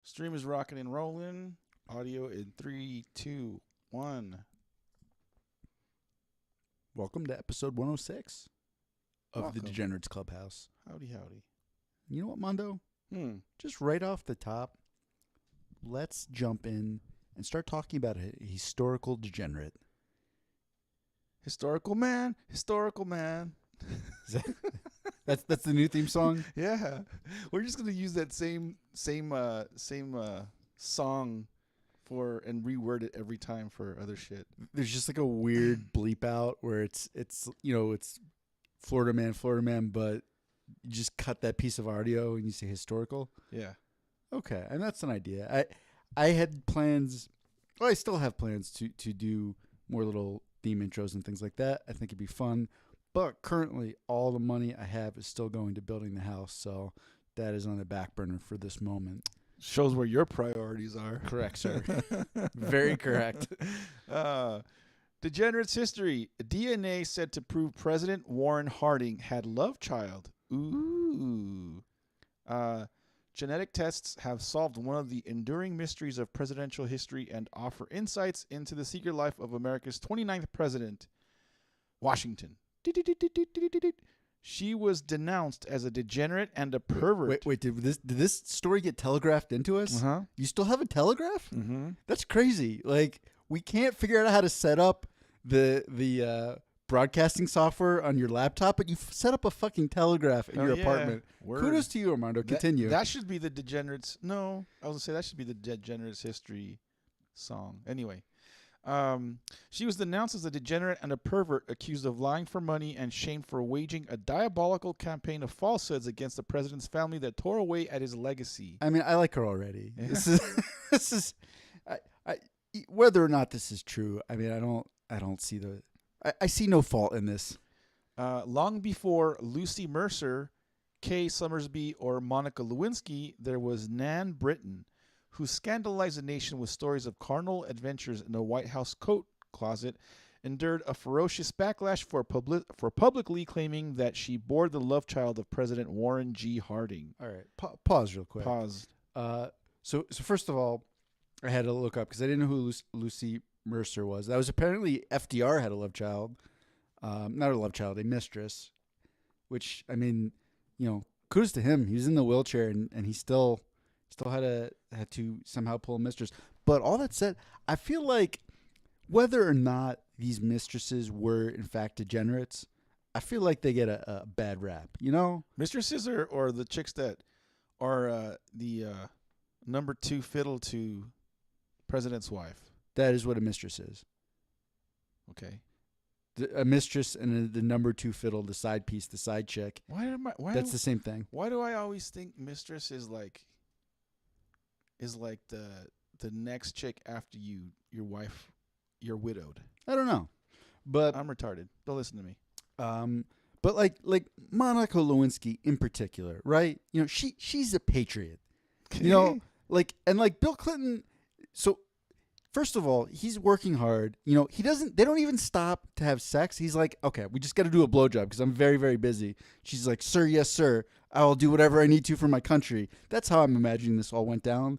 Stream is rocking and rolling. Audio in 3, 2, 1. Welcome to episode 106 of Welcome. the Degenerates Clubhouse. Howdy, howdy. You know what, Mondo? Just right off the top, let's jump in and start talking about a historical degenerate. Historical man, historical man. That's the new theme song? Yeah, we're just gonna use that same song for and reword it every time for other shit. There's just like a weird bleep out where it's Florida man, but you just cut that piece of audio and you say historical. Yeah. Okay, and that's an idea. I had plans. Well, I still have plans to do more little theme intros and things like that. I think it'd be fun. But currently, all the money I have is still going to building the house, so that is on the back burner for this moment. Shows where your priorities are. Correct, sir. Very correct. Degenerates history. DNA said to prove President Warren Harding had love child. Ooh. Genetic tests have solved one of the enduring mysteries of presidential history and offer insights into the secret life of America's 29th president, Washington. She was denounced as a degenerate and a pervert. Wait, did this story get telegraphed into us? Uh-huh. You still have a telegraph? Mm-hmm. That's crazy. Like, we can't figure out how to set up the broadcasting software on your laptop, but you set up a fucking telegraph in your apartment. Word. Kudos to you, Armando. Continue. That should be the Degenerates. No, I was going to say that should be the Degenerates history song. Anyway. She was denounced as a degenerate and a pervert accused of lying for money and shamed for waging a diabolical campaign of falsehoods against the president's family that tore away at his legacy. I mean, I like her already. Yeah. This is, whether or not this is true. I mean, I don't see I see no fault in this. Long before Lucy Mercer, Kay Summersby, or Monica Lewinsky, there was Nan Britton, who scandalized the nation with stories of carnal adventures in a White House coat closet, endured a ferocious backlash for publicly claiming that she bore the love child of President Warren G. Harding. All right, pause real quick. Paused. So first of all, I had to look up because I didn't know who Lucy Mercer was. That was apparently FDR had a love child, not a love child, a mistress. Which, I mean, kudos to him. He was in the wheelchair and he still had to somehow pull a mistress. But all that said, I feel like whether or not these mistresses were in fact degenerates, I feel like they get a bad rap, Mistresses or the chicks that are the number 2 fiddle to president's wife. That is what a mistress is. Okay. A mistress and the number 2 fiddle, the side piece, the side chick. That's the same thing. Why do I always think mistress is like the next chick after your wife, you're widowed? I don't know, but I'm retarded. Don't listen to me. But like Monica Lewinsky in particular, right? She's a patriot. Like Bill Clinton. So first of all, he's working hard. They don't even stop to have sex. He's like, okay, we just got to do a blowjob because I'm very, very busy. She's like, sir, yes, sir. I'll do whatever I need to for my country. That's how I'm imagining this all went down.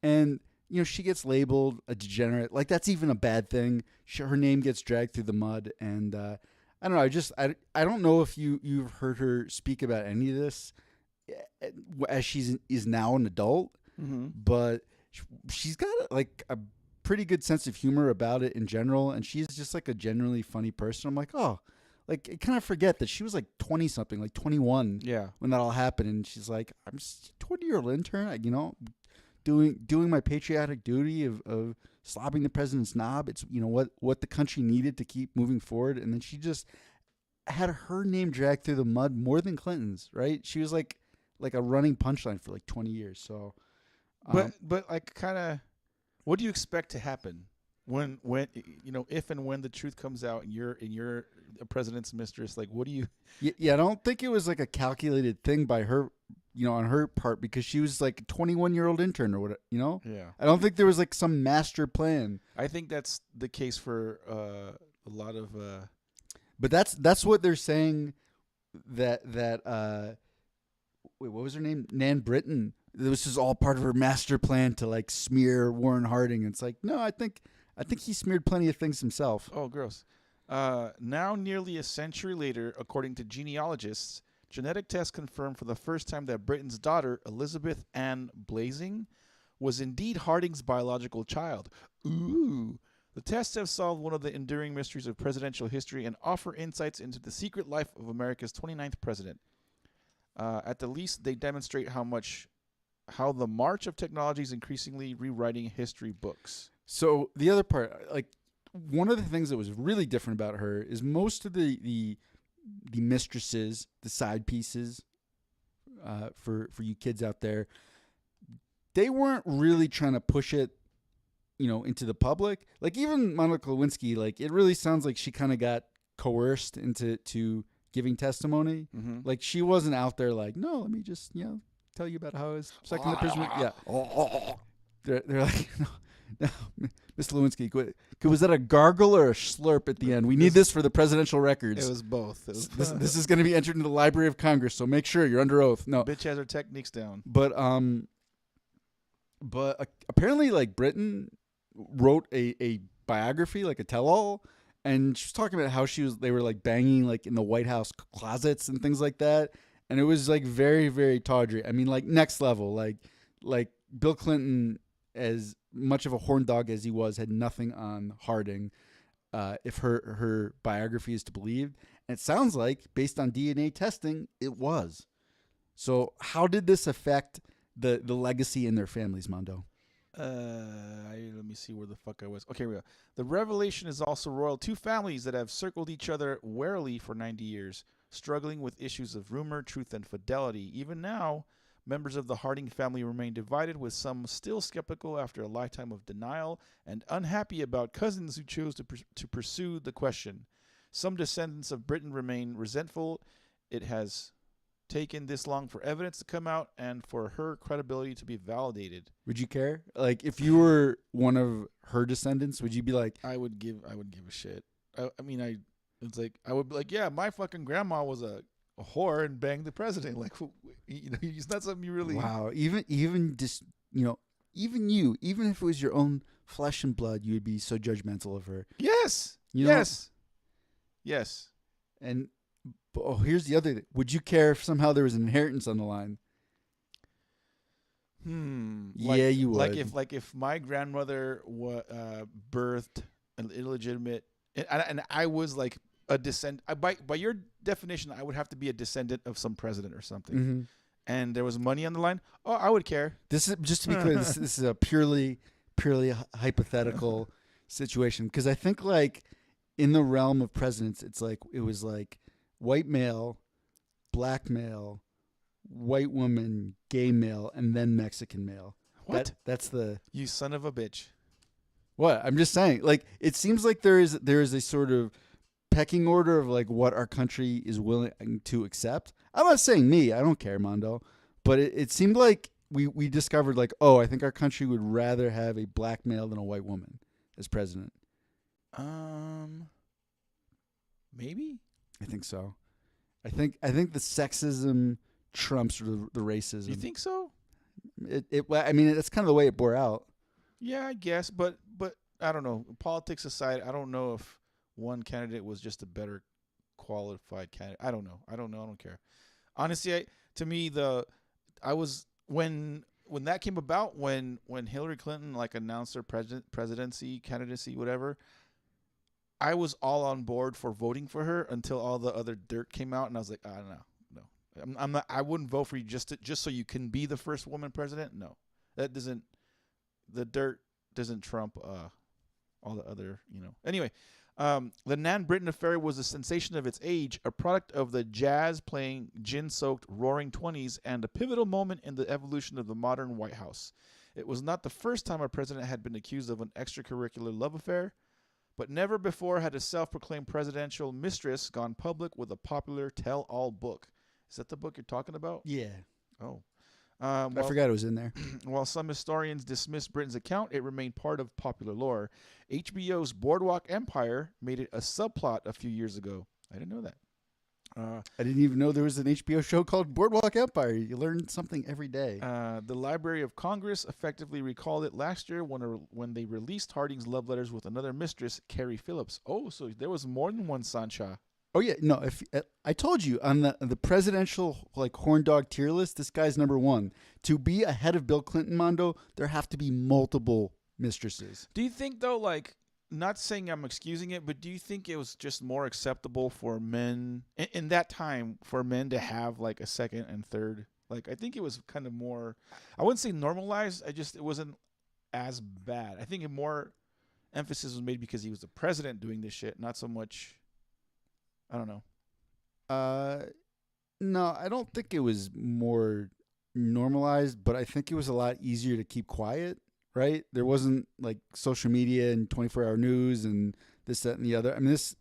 And, she gets labeled a degenerate. Like, that's even a bad thing. Her name gets dragged through the mud. And I don't know. I don't know if you've heard her speak about any of this as is now an adult. Mm-hmm. But she's got a pretty good sense of humor about it in general. And she's just like a generally funny person. I'm like, oh. Like, I kind of forget that she was like 20-something, like 21 when that all happened. And she's like, I'm just a 20-year-old intern, doing my patriotic duty of slobbing the president's knob. It's, what the country needed to keep moving forward. And then she just had her name dragged through the mud more than Clinton's, right? She was like a running punchline for like 20 years. So, but like kind of, what do you expect to happen? When if and when the truth comes out and you're a president's mistress, like what do you? Yeah, I don't think it was like a calculated thing by her, on her part, because she was like a 21-year-old intern or what, Yeah. I don't think there was like some master plan. I think that's the case for a lot of. But that's what they're saying. That wait, what was her name? Nan Britton this is all part of her master plan to like smear Warren Harding. It's like, no, I think he smeared plenty of things himself. Oh, gross. Now, nearly a century later, according to genealogists, genetic tests confirmed for the first time that Britain's daughter, Elizabeth Ann Blazing, was indeed Harding's biological child. Ooh. The tests have solved one of the enduring mysteries of presidential history and offer insights into the secret life of America's 29th president. At the least, they demonstrate how the march of technology is increasingly rewriting history books. So the other part, like one of the things that was really different about her is most of the mistresses, the side pieces, for you kids out there, they weren't really trying to push it, into the public. Like even Monica Lewinsky, like it really sounds like she kind of got coerced into giving testimony. Mm-hmm. Like she wasn't out there like, no, let me just tell you about how I was second the prisoner. Yeah, they're like, no, Miss Lewinsky, was that a gargle or a slurp at the end? We need this for the presidential records. It was both. This is going to be entered into the Library of Congress, so make sure you're under oath. No, bitch has her techniques down. But apparently, like Britain wrote a biography, like a tell-all, and she was talking about how they were like banging like in the White House closets and things like that, and it was like very, very tawdry. I mean, like next level. Like Bill Clinton, as much of a horn dog as he was, had nothing on Harding, if her biography is to believe. And it sounds like, based on DNA testing, it was. So how did this affect the legacy in their families, Mondo? Let me see where the fuck I was. Okay, we go. The revelation is also royal. Two families that have circled each other warily for 90 years, struggling with issues of rumor, truth, and fidelity. Even now, members of the Harding family remain divided, with some still skeptical after a lifetime of denial and unhappy about cousins who chose to pursue the question. Some descendants of Britain remain resentful. It has taken this long for evidence to come out and for her credibility to be validated. Would you care? Like, if you were one of her descendants, would you be like, I would give a shit. I would be like, yeah, my fucking grandma was a whore and banged the president. Like, it's not something you really. Wow. Even just, even if it was your own flesh and blood, you would be so judgmental of her. Yes. Yes. And here's the other thing. Would you care if somehow there was an inheritance on the line? Yeah, you would. Like if my grandmother birthed an illegitimate, and I was like a descendant. By your definition, I would have to be a descendant of some president or something. Mm-hmm. And there was money on the line. Oh, I would care. This is, just to be clear, this is a purely hypothetical situation, because I think like in the realm of presidents, it was like white male, black male, white woman, gay male, and then Mexican male. What? That's the... You son of a bitch. What? I'm just saying. Like, it seems like there is a sort of pecking order of like what our country is willing to accept. I'm not saying me. I don't care, Mondo. But it seemed like we discovered like, oh, I think our country would rather have a black male than a white woman as president. Maybe. I think so. I think the sexism trumps the racism. You think so? I mean, that's kind of the way it bore out. Yeah, I guess, but I don't know. Politics aside, I don't know if one candidate was just a better qualified candidate. I don't know. I don't care. Honestly, when that came about, when Hillary Clinton like announced her presidency candidacy, whatever, I was all on board for voting for her until all the other dirt came out, and I was like, I don't know, no, I'm not. I wouldn't vote for you just so you can be the first woman president. No, that doesn't. The dirt doesn't trump all the other, Anyway, the Nan Britton affair was a sensation of its age, a product of the jazz-playing, gin-soaked Roaring '20s, and a pivotal moment in the evolution of the modern White House. It was not the first time a president had been accused of an extracurricular love affair, but never before had a self-proclaimed presidential mistress gone public with a popular tell-all book. Is that the book you're talking about? Yeah. Oh. I forgot it was in there. While some historians dismiss Britain's account, it remained part of popular lore. HBO's Boardwalk Empire made it a subplot a few years ago. I didn't know that. I didn't even know there was an HBO show called Boardwalk Empire. You learn something every day. The Library of Congress effectively recalled it last year when they released Harding's love letters with another mistress, Carrie Phillips. Oh, so there was more than one Sancha. Oh yeah, no. If I told you on the presidential like horn dog tier list, this guy's number one. To be ahead of Bill Clinton, Mondo, there have to be multiple mistresses. Do you think though, like, not saying I'm excusing it, but do you think it was just more acceptable for men in that time for men to have like a second and third? Like, I think it was kind of more. I wouldn't say normalized. It wasn't as bad. I think more emphasis was made because he was the president doing this shit, not so much. I don't know. No, I don't think it was more normalized, but I think it was a lot easier to keep quiet. Right? There wasn't like social media and 24-hour news and this, that, and the other. I mean, this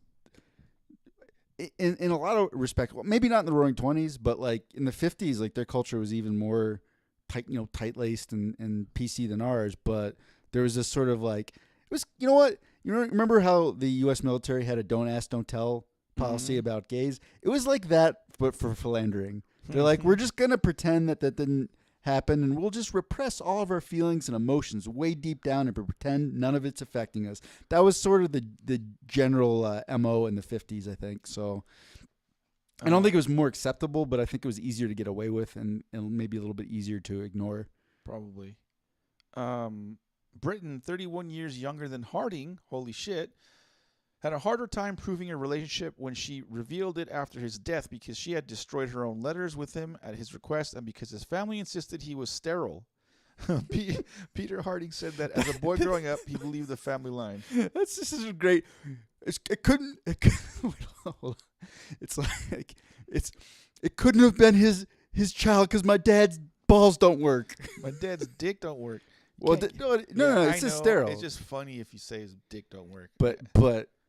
in a lot of respect, well, maybe not in the Roaring '20s, but like in the '50s, like their culture was even more tight laced and PC than ours. But there was this sort of like it was. You know what? You remember how the U.S. military had a "don't ask, don't tell" policy about gays? It was like that, but for philandering. They're like, we're just gonna pretend that didn't happen, and we'll just repress all of our feelings and emotions way deep down and pretend none of it's affecting us. That was sort of the general MO in the 50s, I think. So I don't think it was more acceptable, but I think it was easier to get away with and maybe a little bit easier to ignore. Probably. Britain, 31 years younger than Harding, holy shit, had a harder time proving a relationship when she revealed it after his death because she had destroyed her own letters with him at his request and because his family insisted he was sterile. Peter Harding said that as a boy growing up, he believed the family line. That's just such a great. It couldn't. It's like it couldn't have been his child because my dad's balls don't work. My dad's dick don't work. Well, no, it's just sterile. It's just funny if you say his dick don't work. But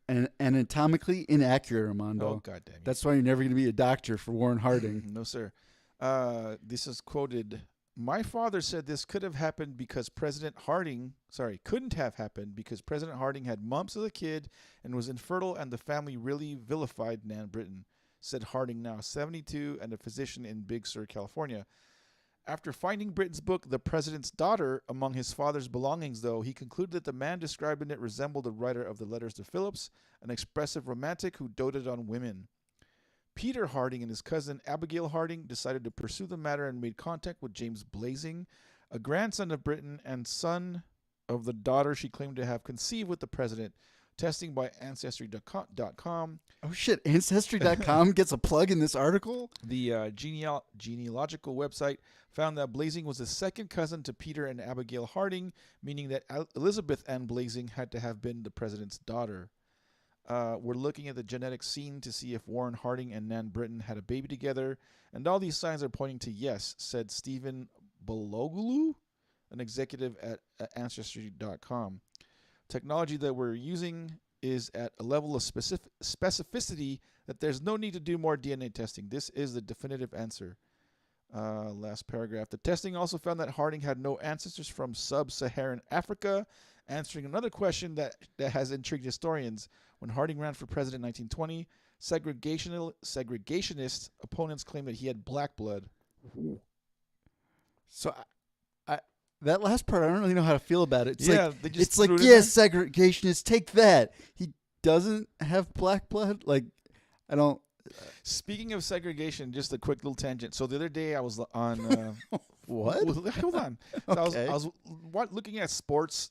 and anatomically inaccurate, Armando. Oh, God damn it. That's why you're never going to be a doctor for Warren Harding. No, sir. This is quoted. My father said this could have happened because couldn't have happened because President Harding had mumps as a kid and was infertile and the family really vilified Nan Britton, said Harding, now 72 and a physician in Big Sur, California. After finding Britton's book, The President's Daughter, among his father's belongings, though, he concluded that the man described in it resembled the writer of the letters to Phillips, an expressive romantic who doted on women. Peter Harding and his cousin Abigail Harding decided to pursue the matter and made contact with James Blazing, a grandson of Britton and son of the daughter she claimed to have conceived with the president. Testing by Ancestry.com. Oh, shit. Ancestry.com gets a plug in this article? The genealogical website found that Blazing was a second cousin to Peter and Abigail Harding, meaning that Elizabeth Ann Blazing had to have been the president's daughter. We're looking at the genetic scene to see if Warren Harding and Nan Britton had a baby together, and all these signs are pointing to yes, said Stephen Bologlu, an executive at Ancestry.com. Technology that we're using is at a level of specificity that there's no need to do more DNA testing. This is the definitive answer. Last paragraph. The testing also found that Harding had no ancestors from sub-Saharan Africa, answering another question that has intrigued historians. When Harding ran for president in 1920, segregationist opponents claimed that he had black blood. So that last part, I don't really know how to feel about it. It's like, segregationists, take that. He doesn't have black blood? Like, I don't. Speaking of segregation, just a quick little tangent. So the other day I was on. What? Hold on. Okay. I was looking at sports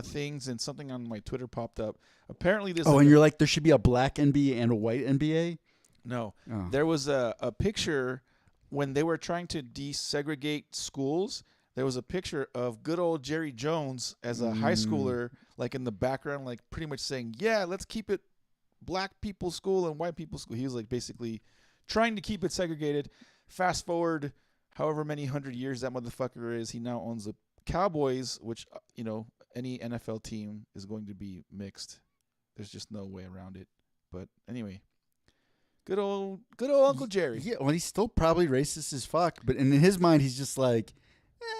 things, and something on my Twitter popped up. Apparently, there's. And you're like, there should be a black NBA and a white NBA? No. Oh. There was a picture when they were trying to desegregate schools. There was a picture of good old Jerry Jones as a high schooler, like in the background, like pretty much saying, yeah, let's keep it black people's school and white people's school. He was like basically trying to keep it segregated. Fast forward however many 100 years that motherfucker is, he now owns the Cowboys, which, any NFL team is going to be mixed. There's just no way around it. But anyway, good old Uncle Jerry. Yeah, well, he's still probably racist as fuck, but in his mind, he's just like,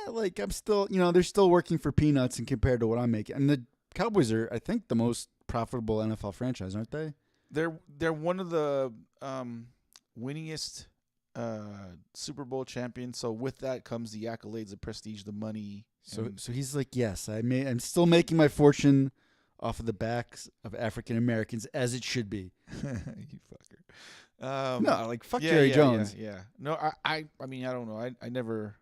I'm still, they're still working for peanuts and compared to what I'm making. And the Cowboys are, I think, the most profitable NFL franchise, aren't they? They're one of the winningest Super Bowl champion. So with that comes the accolades, the prestige, the money. So and- so he's like, yes, I'm still making my fortune off of the backs of African Americans, as it should be. you fucker. No, like fuck Jerry Jones. Yeah. No, I mean, I don't know. I never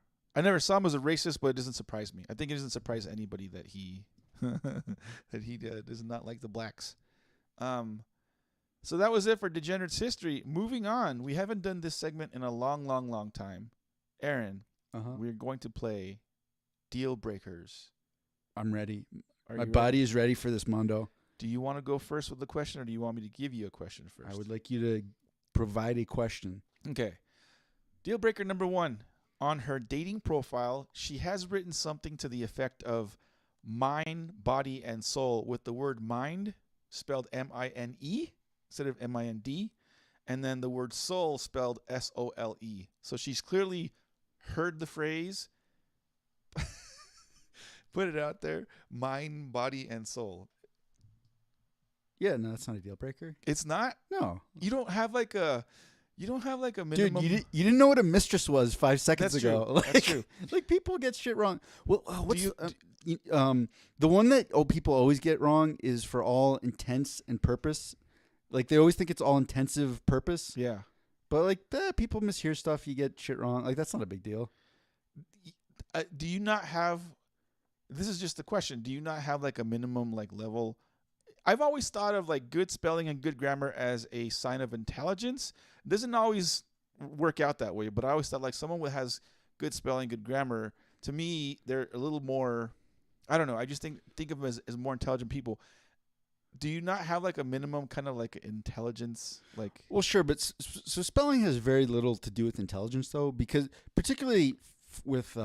saw him as a racist, but it doesn't surprise me. I think it doesn't surprise anybody that he that he does not like the blacks. So that was it for Degenerates history. Moving on, we haven't done this segment in a long time. Aaron, we're going to play Dealbreakers. I'm ready. Are My you body ready? is ready for this, Mondo. Do you want to go first with the question, or do you want me to give you a question first? I would like you to provide a question. Okay. Dealbreaker number 1. On her dating profile, she has written something to the effect of mind, body, and soul, with the word mind spelled M-I-N-E instead of M-I-N-D, and then the word soul spelled S-O-L-E. So she's clearly heard the phrase, put it out there, mind, body, and soul. Yeah, no, that's not a deal breaker. It's not? No. You don't have like a minimum. Dude, you didn't know what a mistress was 5 seconds That's ago. true. Like, That's true. Like people get shit wrong. Well, what's you- the one that people always get wrong is for all intents and purpose. Like they always think it's all intensive purpose. Yeah. But like people mishear stuff. You get shit wrong. Like that's not a big deal. Do you not have? This is just the question. Do you not have like a minimum like level? I've always thought of like good spelling and good grammar as a sign of intelligence. It doesn't always work out that way, but I always thought like someone who has good spelling, good grammar, to me, they're a little more. I don't know. I just think of them as more intelligent people. Do you not have like a minimum kind of like intelligence? Like, Well, sure, but so spelling has very little to do with intelligence, though, because particularly with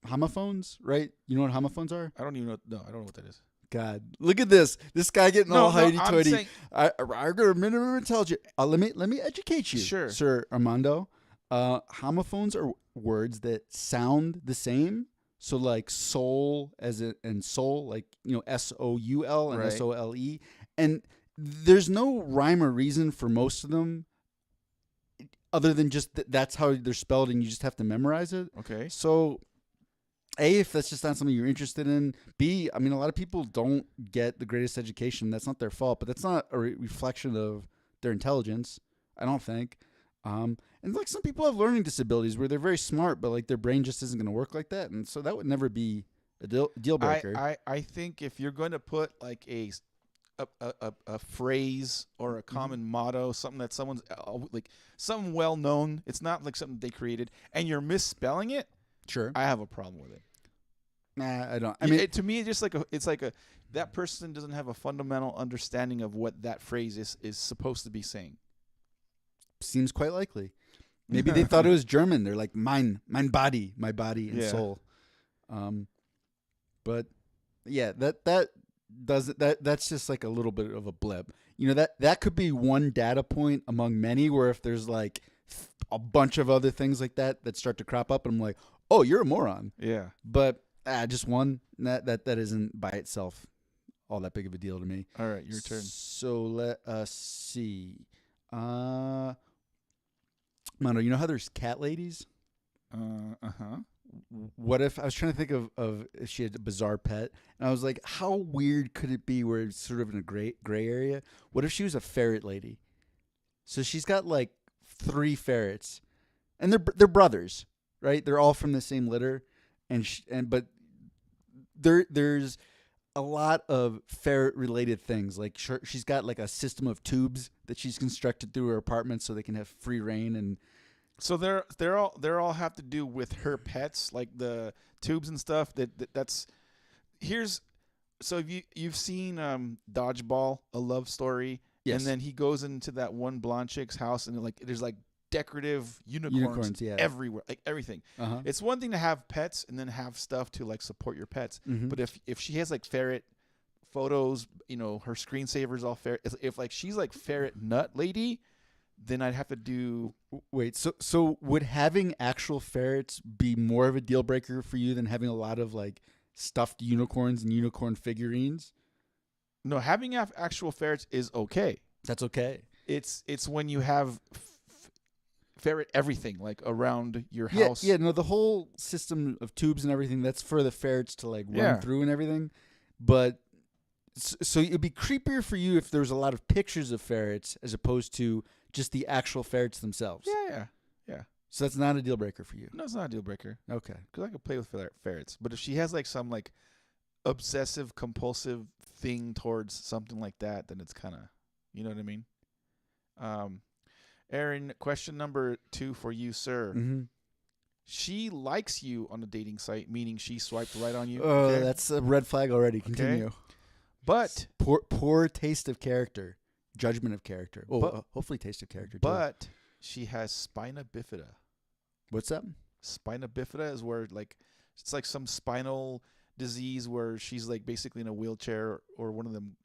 homophones, right? You know what homophones are? I don't even know. No, I don't know what that is. God, look at this! This guy getting all I'm hoity-toity. saying- I got a minimum intelligence. Let me educate you, Sure. Sir Armando. Homophones are words that sound the same. So like soul and soul, like SOUL and Right. SOLE, and there's no rhyme or reason for most of them, other than just that's how they're spelled, and you just have to memorize it. Okay. So, A, if that's just not something you're interested in. B, I mean, a lot of people don't get the greatest education. That's not their fault, but that's not a reflection of their intelligence, I don't think. And like some people have learning disabilities where they're very smart, but like their brain just isn't going to work like that. And so that would never be a deal breaker. I think if you're going to put like a phrase or a common motto, something that someone's like something well known, it's not like something they created, and you're misspelling it, Sure. I have a problem with it. Nah, I don't. I mean, to me, it's like that person doesn't have a fundamental understanding of what that phrase is supposed to be saying. seems quite likely. Maybe they thought it was German. They're like mein body, my body and Yeah. soul. But yeah, that's just like a little bit of a blip. That could be one data point among many. Where if there's like a bunch of other things like that start to crop up, and I'm like, oh, you're a moron. Yeah. But just one that isn't by itself all that big of a deal to me. All right, your turn. So let us see. Mano, you know how there's cat ladies? What if I was trying to think of if she had a bizarre pet, and I was like, how weird could it be where it's sort of in a gray area? What if she was a ferret lady? So she's got like 3 ferrets, and they're brothers, right? They're all from the same litter, but there's a lot of ferret related things. Like she's got like a system of tubes that she's constructed through her apartment so they can have free reign. And So they're all have to do with her pets, like the tubes and stuff. That's here's so you've seen Dodgeball, A Love Story, Yes. and then he goes into that one blonde chick's house, and like there's like decorative unicorns yeah. everywhere, like everything. Uh-huh. It's one thing to have pets and then have stuff to like support your pets, Mhm. but if she has like ferret photos, her screensavers all ferret. If like she's like ferret nut lady, then I'd have to do. Wait, so would having actual ferrets be more of a deal breaker for you than having a lot of like stuffed unicorns and unicorn figurines? No, having actual ferrets is okay. That's okay. It's when you have ferret everything like around your Yeah, house. yeah, no, the whole system of tubes and everything, that's for the ferrets to like run Yeah. through and everything. But so it'd be creepier for you if there was a lot of pictures of ferrets as opposed to just the actual ferrets themselves. Yeah. So that's not a deal breaker for you. No, it's not a deal breaker Okay. because I could play with ferrets. But if she has like some like obsessive compulsive thing towards something like that, then it's kind of, you know what I mean? Aaron, question number 2 for you, sir. Mm-hmm. She likes you on a dating site, meaning she swiped right on you. Oh, okay? that's a red flag already. Continue. But Poor taste of character, judgment of character. Oh, But- hopefully taste of character too. but she has spina bifida. What's that? Spina bifida is where like it's like some spinal disease where she's like basically in a wheelchair or one of them,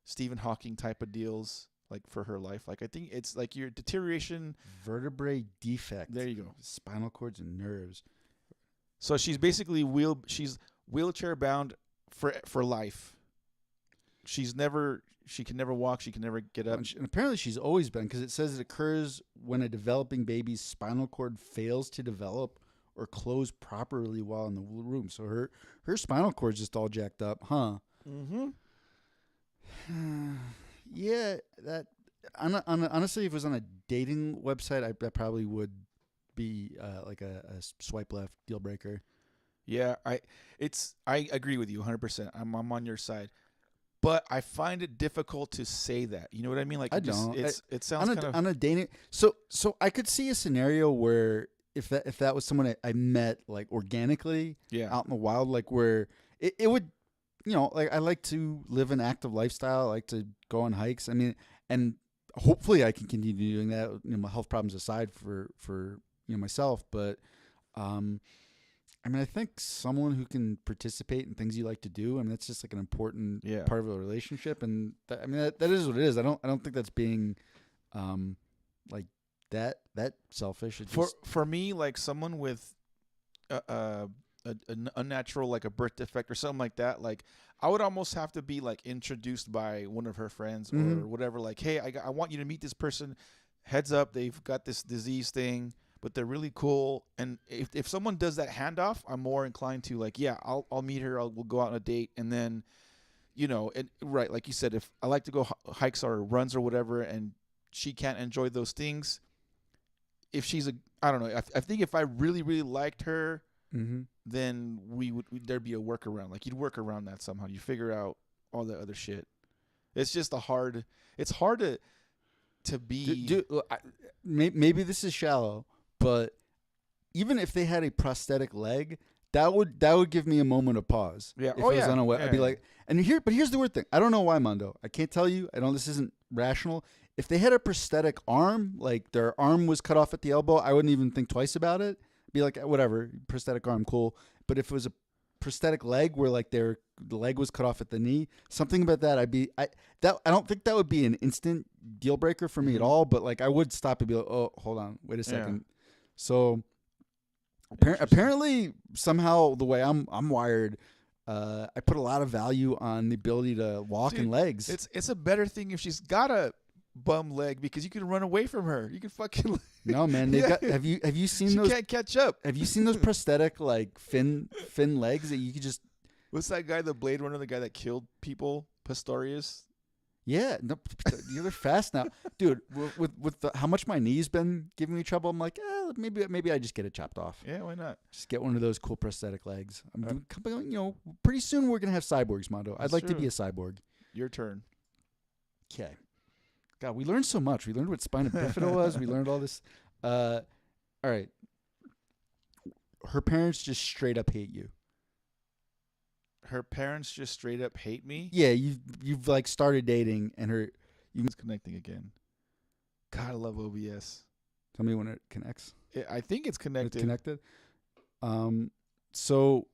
Stephen Hawking type of deals like for her life. Like I think it's like your deterioration. Vertebrae defect. There you go. Spinal cords and nerves. So she's basically wheelchair bound for life. She can never walk. She can never get up. And apparently she's always been, because it says it occurs when a developing baby's spinal cord fails to develop or close properly while in the womb. So her spinal cord's just all jacked up, huh? Mm-hmm. Yeah, that honestly, if it was on a dating website, that probably would be like a swipe left deal breaker. Yeah, I agree with you 100%. I'm on your side. But I find it difficult to say that. You know what I mean? Like I don't. It sounds kind of on a dating. So I could see a scenario where if that was someone I met like organically out in the wild, like where it would, like I like to live an active lifestyle. I like to go on hikes. I mean, and hopefully I can continue doing that. My health problems aside for myself, but I mean, I think someone who can participate in things you like to do, I mean, that's just like an important part of a relationship. And that is what it is. I don't think that's being, like that selfish. For me, like someone with an unnatural, like a birth defect or something like that, like I would almost have to be like introduced by one of her friends or whatever. Like, hey, I want you to meet this person. Heads up, they've got this disease thing, but they're really cool. And if someone does that handoff, I'm more inclined to like, yeah, I'll meet her. We'll go out on a date. And then, and right, like you said, if I like to go hikes or runs or whatever, and she can't enjoy those things, if she's I don't know. I think if I really, really liked her, then there'd be a workaround. Like you'd work around that somehow. You figure out all the other shit. It's just it's hard to be. Maybe this is shallow, but even if they had a prosthetic leg, that would give me a moment of pause. Yeah. If it was on a I'd be like, but here's the weird thing. I don't know why, Mondo. I can't tell you. This isn't rational. If they had a prosthetic arm, like their arm was cut off at the elbow, I wouldn't even think twice about it. Be like, whatever, prosthetic arm, cool. But if it was a prosthetic leg where like the leg was cut off at the knee, something about that, I don't think that would be an instant deal breaker for me at all. But like I would stop and be like, oh, hold on, wait a second. Yeah. So apparently somehow the way I'm wired, I put a lot of value on the ability to walk in legs. It's a better thing if she's got a bum leg because you can run away from her. You can fucking no, man. They've got. Have you seen she those? Can't catch up. Have you seen those prosthetic like fin legs that you could just? What's that guy, the Blade Runner, the guy that killed people, Pistorius? Yeah, no, you're fast now, dude. With how much my knee's been giving me trouble, I'm like, maybe I just get it chopped off. Yeah, why not? Just get one of those cool prosthetic legs. Pretty soon we're gonna have cyborgs, Mondo. I'd like to be a cyborg. Your turn. Okay. God, we learned so much. We learned what spina bifida was. We learned all this. All right. Her parents just straight up hate you. Her parents just straight up hate me? Yeah, you've like started dating and It's connecting again. God, I love OBS. Tell me when it connects. I think it's connected. It's connected. So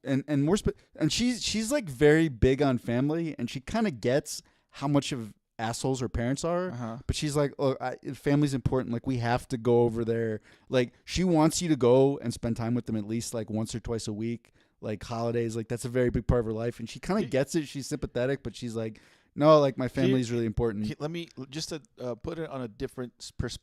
and she's like very big on family, and she kind of gets how much of assholes her parents are, but she's like, oh, family's important. Like we have to go over there. Like she wants you to go and spend time with them at least like once or twice a week. Like holidays, like that's a very big part of her life, and she kind of gets it. She's sympathetic, but she's like, no, like my family's really important. Let me just to put it on a different perspective.